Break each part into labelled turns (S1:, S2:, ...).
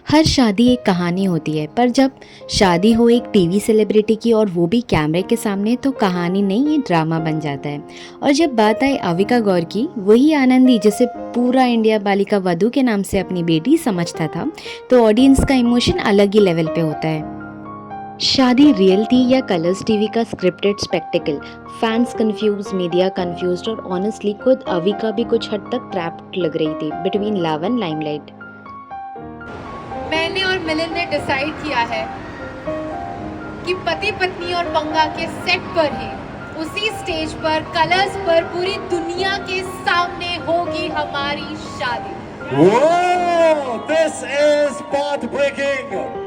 S1: हर शादी एक कहानी होती है, पर जब शादी हो एक टीवी सेलिब्रिटी की और वो भी कैमरे के सामने, तो कहानी नहीं, ये ड्रामा बन जाता है। और जब बात आई अविका गौर की, वही आनंदी जिसे पूरा इंडिया बालिका वधू के नाम से अपनी बेटी समझता था, तो ऑडियंस का इमोशन अलग ही लेवल पे होता है। शादी रियल थी या कलर्स टीवी का scripted spectacled? Fans confuse, media confused, और ऑनेस्टली खुद अविका भी कुछ हद तक ट्रैप्ड लग रही थी बिटवीन लव एंड लाइमलाइट।
S2: मैंने और मिलिंद ने डिसाइड किया है कि पति पत्नी और पंगा के सेट पर ही, उसी स्टेज पर, कलर्स पर, पूरी दुनिया के सामने होगी हमारी शादी।
S3: Whoa! This is path breaking.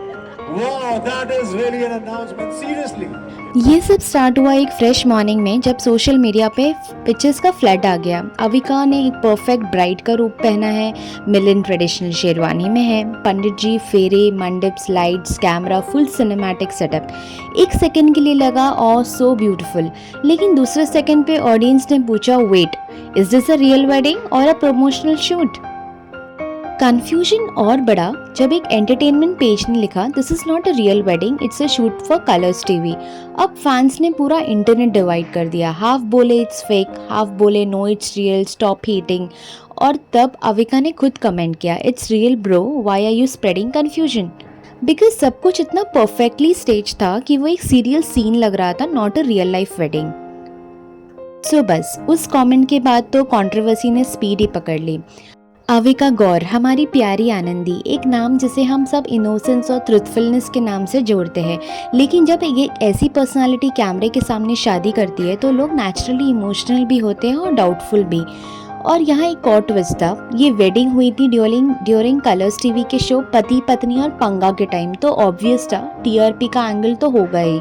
S3: Wow, that is really an announcement. Seriously.
S1: ये सब स्टार्ट हुआ एक फ्रेश मॉर्निंग में, जब सोशल मीडिया पे पिक्चर्स का फ्लड आ गया। अविका ने एक परफेक्ट ब्राइड का रूप पहना है, मिलिंद ट्रेडिशनल शेरवानी में है, पंडित जी फेरे, mandaps, lights, camera, full cinematic setup. एक सेकंड के लिए लगा ऑ सो ब्यूटीफुल, लेकिन दूसरे सेकंड पे ऑडियंस ने पूछा, wait, is this a real wedding और अ प्रमोशनल शूट? कंफ्यूजन और बढ़ा जब एक एंटरटेनमेंट पेज ने लिखा, this is not a real wedding, it's a shoot for Colors TV. अब फैंस ने पूरा इंटरनेट डिवाइड कर दिया, हाफ बोले इट्स फेक, हाफ बोले no it's real, stop hating. और तब अविका ने खुद कमेंट किया, it's real bro, why are you spreading confusion? Because सब कुछ इतना परफेक्टली स्टेज था कि वो एक सीरियल सीन लग रहा था, not a real life wedding. So बस उस कमेंट के बाद तो कंट्रोवर्सी ने स्पीड ही पकड़ ली। अविका गौर, हमारी प्यारी आनंदी, एक नाम जिसे हम सब इनोसेंस और ट्रुथफुलनेस के नाम से जोड़ते हैं, लेकिन जब एक ऐसी पर्सनालिटी कैमरे के सामने शादी करती है तो लोग नेचुरली इमोशनल भी होते हैं और डाउटफुल भी। और यहाँ एक और ट्विस्ट था, ये वेडिंग हुई थी ड्यूरिंग कलर्स टीवी के शो पति पत्नी और पंगा के टाइम, तो ऑब्वियस था टीआरपी का एंगल तो होगा ही।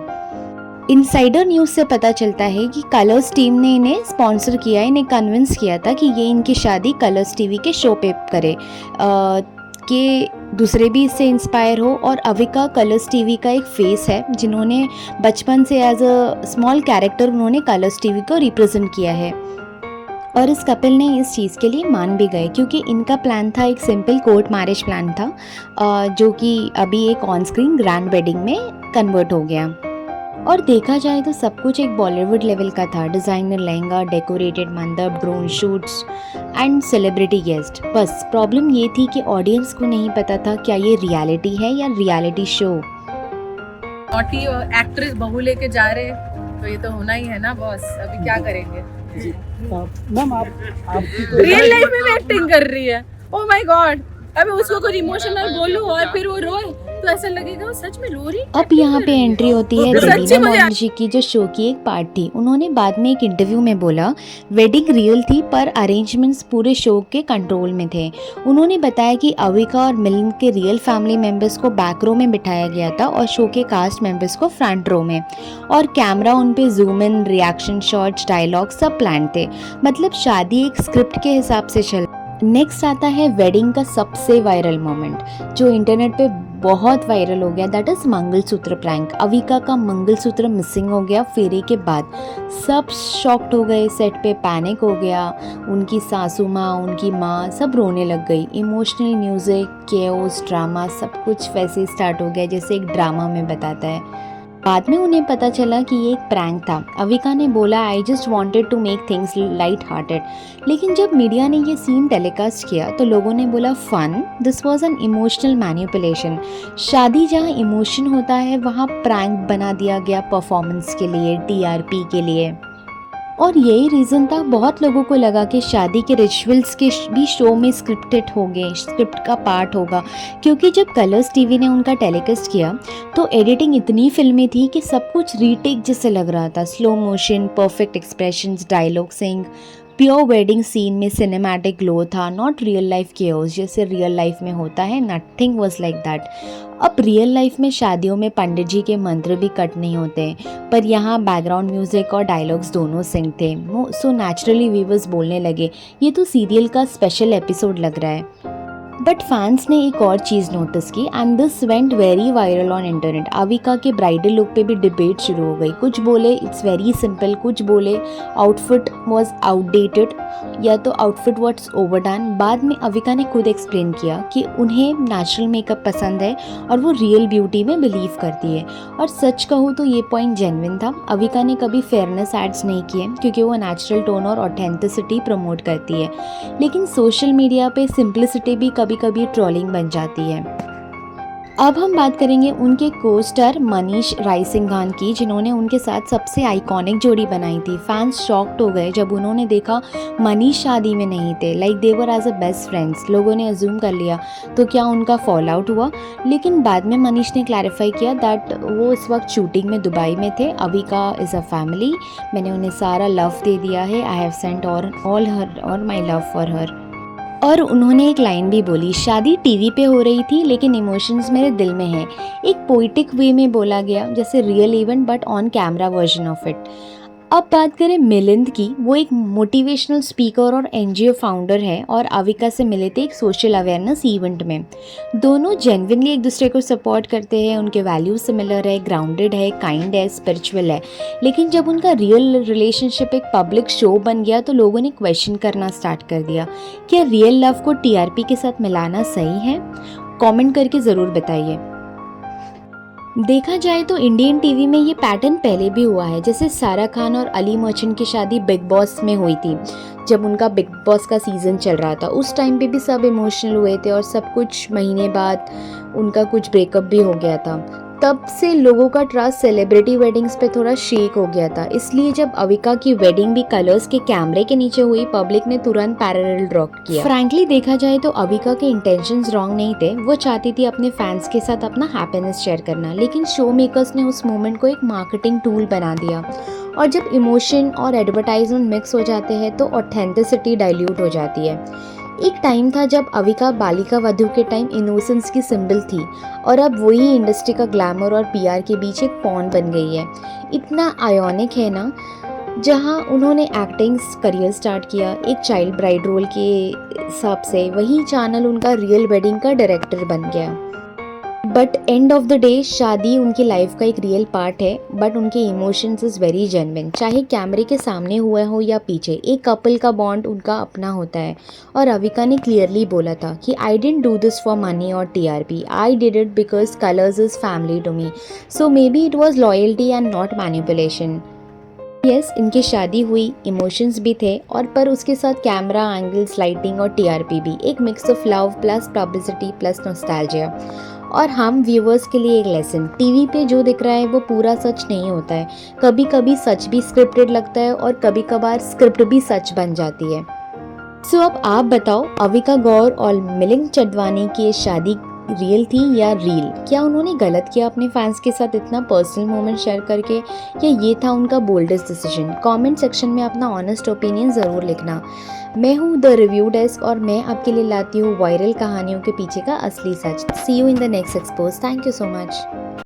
S1: इनसाइडर न्यूज़ से पता चलता है कि कलर्स टीम ने इन्हें स्पॉन्सर किया, इन्हें कन्विंस किया था कि ये इनकी शादी कलर्स टीवी के शो पे करे, कि दूसरे भी इससे इंस्पायर हो। और अविका कलर्स टीवी का एक फेस है, जिन्होंने बचपन से एज अ स्मॉल कैरेक्टर उन्होंने कलर्स टीवी को रिप्रेजेंट किया है। और इस कपल ने इस चीज़ के लिए मान भी गए, क्योंकि इनका प्लान था, एक सिंपल कोर्ट मैरिज प्लान था, जो कि अभी एक ऑन स्क्रीन ग्रैंड वेडिंग में कन्वर्ट हो गया। और देखा जाए तो सब कुछ एक बॉलीवुड लेवल का था, डिज़ाइनर लहंगा, डेकोरेटेड मंडप, drone shoots and celebrity guest. बस प्रॉब्लम ये थी कि ऑडियंस को नहीं पता था क्या ये रियलिटी है या रियलिटी शो।
S2: नॉटी एक्ट्रेस बहू लेके जा रहे, तो ये तो होना ही है ना बॉस, अभी क्या करेंगे।
S4: मैम आपकी
S2: रियल लाइफ में भी एक्टिंग कर रही है, ओह माय गॉड। अभी उसको कुछ इमोशनल बोलूं और फिर वो रोए तो ऐसा लगेगा वो सच में रो रही।
S1: अब यहाँ पे एंट्री होती है रवीना मॉडल जी की, जो शो की एक पार्ट थी। उन्होंने बाद में एक इंटरव्यू में बोला, वेडिंग रियल थी पर अरेंजमेंट्स पूरे शो के कंट्रोल में थे। उन्होंने बताया कि अविका और मिलिंद के रियल फैमिली मेंबर्स को बैक रो में बिठाया गया था और शो के कास्ट मेंबर्स को फ्रंट रो में, और कैमरा उन पे zoom in, reaction shots, dialogue सब प्लान थे। मतलब शादी एक स्क्रिप्ट के हिसाब से चल। नेक्स्ट आता है वेडिंग का सबसे वायरल मोमेंट, जो इंटरनेट पे बहुत वायरल हो गया, that is mangalsutra prank. Avika का मंगलसूत्र मिसिंग हो गया फेरे के बाद, सब शॉक्ड हो गए, सेट पे पैनिक हो गया, उनकी सासू माँ, उनकी माँ सब रोने लग गई। इमोशनल म्यूजिक, केओस, ड्रामा, सब कुछ वैसे स्टार्ट हो गया जैसे एक ड्रामा में बताता है। बाद में उन्हें पता चला कि ये एक प्रैंक था। अविका ने बोला, I just wanted to make things light hearted. लेकिन जब मीडिया ने ये सीन टेलीकास्ट किया तो लोगों ने बोला, fun, this was an emotional manipulation. शादी जहाँ इमोशन होता है वहाँ प्रैंक बना दिया गया परफॉर्मेंस के लिए, टीआरपी के लिए। और यही रीज़न था, बहुत लोगों को लगा कि शादी के रिचुअल्स के भी शो में स्क्रिप्टेड होंगे, स्क्रिप्ट का पार्ट होगा, क्योंकि जब कलर्स टीवी ने उनका टेलीकास्ट किया तो एडिटिंग इतनी फिल्मी थी कि सब कुछ रीटेक जैसे लग रहा था। Slow motion, perfect expressions, dialogue sync, pure wedding scene में सिनेमैटिक ग्लो था, नॉट रियल लाइफ केओस जैसे रियल लाइफ में होता है। Nothing was like that. अब रियल लाइफ में शादियों में पंडित जी के मंत्र भी कट नहीं होते, पर यहाँ बैकग्राउंड म्यूजिक और डायलॉग्स दोनों सिंक थे। सो नेचुरली व्यूअर्स बोलने लगे, ये तो सीरियल का स्पेशल एपिसोड लग रहा है। बट फैंस ने एक और चीज़ नोटिस की and this went very viral on internet. Avika के ब्राइडल लुक पे भी डिबेट शुरू हो गई। कुछ बोले इट्स वेरी सिंपल, कुछ बोले आउटफिट वाज आउटडेटेड या तो आउटफिट वाज ओवरडन। बाद में अविका ने खुद एक्सप्लेन किया कि उन्हें नेचुरल मेकअप पसंद है और वो रियल ब्यूटी में बिलीव करती है। और सच कहूँ तो ये पॉइंट जेन्युइन था। अविका ने कभी फेयरनेस एड्स नहीं किए क्योंकि वो नेचुरल टोन और ऑथेंटिसिटी प्रमोट करती है। लेकिन सोशल मीडिया पे सिंप्लिसिटी भी कभी कभी ट्रोलिंग बन जाती है। अब हम बात करेंगे उनके को स्टार मनीष रायसिंघान की, जिन्होंने उनके साथ सबसे आइकॉनिक जोड़ी बनाई थी। फैंस शॉक्ड हो गए जब उन्होंने देखा मनीष शादी में नहीं थे, like they were as a best friends. लोगों ने अज्यूम कर लिया तो क्या उनका फॉल आउट हुआ, लेकिन बाद में मनीष ने क्लैरिफाई किया दैट वो इस वक्त शूटिंग में दुबई में थे। अविका इज़ अ फैमिली, मैंने उन्हें सारा लव दे दिया है। आई हैव सेंट ऑल हर और माई लव फॉर हर। और उन्होंने एक लाइन भी बोली, शादी टीवी पे हो रही थी लेकिन इमोशंस मेरे दिल में है। एक पोइटिक वे में बोला गया, जैसे real event but on camera version of it. अब बात करें मिलिंद की, वो एक मोटिवेशनल स्पीकर और एनजीओ फाउंडर है और अविका से मिले थे एक सोशल अवेयरनेस इवेंट में। दोनों जेन्युइनली एक दूसरे को सपोर्ट करते हैं, उनके वैल्यूज सिमिलर है, ग्राउंडेड है, काइंड है, स्पिरिचुअल है। लेकिन जब उनका रियल रिलेशनशिप एक पब्लिक शो बन गया तो लोगों ने क्वेश्चन करना स्टार्ट कर दिया, क्या रियल लव को टीआरपी के साथ मिलाना सही है? कमेंट करके ज़रूर बताइए। देखा जाए तो इंडियन टीवी में ये पैटर्न पहले भी हुआ है, जैसे सारा खान और अली मर्चेंट की शादी बिग बॉस में हुई थी। जब उनका बिग बॉस का सीज़न चल रहा था उस टाइम पे भी सब इमोशनल हुए थे और सब कुछ महीने बाद उनका कुछ ब्रेकअप भी हो गया था। तब से लोगों का ट्रस्ट सेलिब्रिटी वेडिंग्स पे थोड़ा शेक हो गया था। इसलिए जब अविका की वेडिंग भी कलर्स के कैमरे के नीचे हुई, पब्लिक ने तुरंत पैरेलल ड्रॉ किया। फ्रैंकली देखा जाए तो अविका के इंटेंशंस रॉन्ग नहीं थे। वो चाहती थी अपने फैंस के साथ अपना हैप्पीनेस शेयर करना, लेकिन शो मेकर्स ने उस मोमेंट को एक मार्केटिंग टूल बना दिया। और जब इमोशन और एडवर्टाइजमेंट मिक्स हो जाते हैं तो ऑथेंटिसिटी डाइल्यूट हो जाती है। एक टाइम था जब अविका बालिका वधू के टाइम इनोसेंस की सिंबल थी और अब वही इंडस्ट्री का ग्लैमर और पीआर के बीच एक पॉन बन गई है। इतना आयोनिक है ना, जहां उन्होंने एक्टिंग करियर स्टार्ट किया एक चाइल्ड ब्राइड रोल के हिसाब से, वही चैनल उनका रियल वेडिंग का डायरेक्टर बन गया। But end of the day शादी उनकी लाइफ का एक रियल पार्ट है, बट उनके इमोशंस इज़ वेरी जेन्युइन। चाहे कैमरे के सामने हुआ हो या पीछे, एक कपल का बॉन्ड उनका अपना होता है। और अविका ने क्लियरली बोला था कि I didn't do this for money और TRP, I did it because Colors is family to me, so maybe it was loyalty and not manipulation. Yes, इनकी शादी हुई, इमोशंस भी थे और पर उसके साथ कैमरा एंगल्स, लाइटिंग और टीआरपी भी, एक mix of love plus publicity plus nostalgia. और हम व्यूवर्स के लिए एक लेसन, टीवी पे जो दिख रहा है वो पूरा सच नहीं होता है। कभी कभी सच भी स्क्रिप्टेड लगता है और कभी कभार स्क्रिप्ट भी सच बन जाती है। सो अब आप बताओ, अविका गौर और मिलिंद चंदवानी की ये शादी रियल थी या रील? क्या उन्होंने गलत किया अपने फैंस के साथ इतना पर्सनल मोमेंट शेयर करके, या ये था उनका बोल्डेस्ट डिसीजन? कमेंट सेक्शन में अपना ऑनेस्ट ओपिनियन ज़रूर लिखना। मैं हूँ द रिव्यू डेस्क और मैं आपके लिए लाती हूँ वायरल कहानियों के पीछे का असली सच। See you in the next expose. Thank you so much.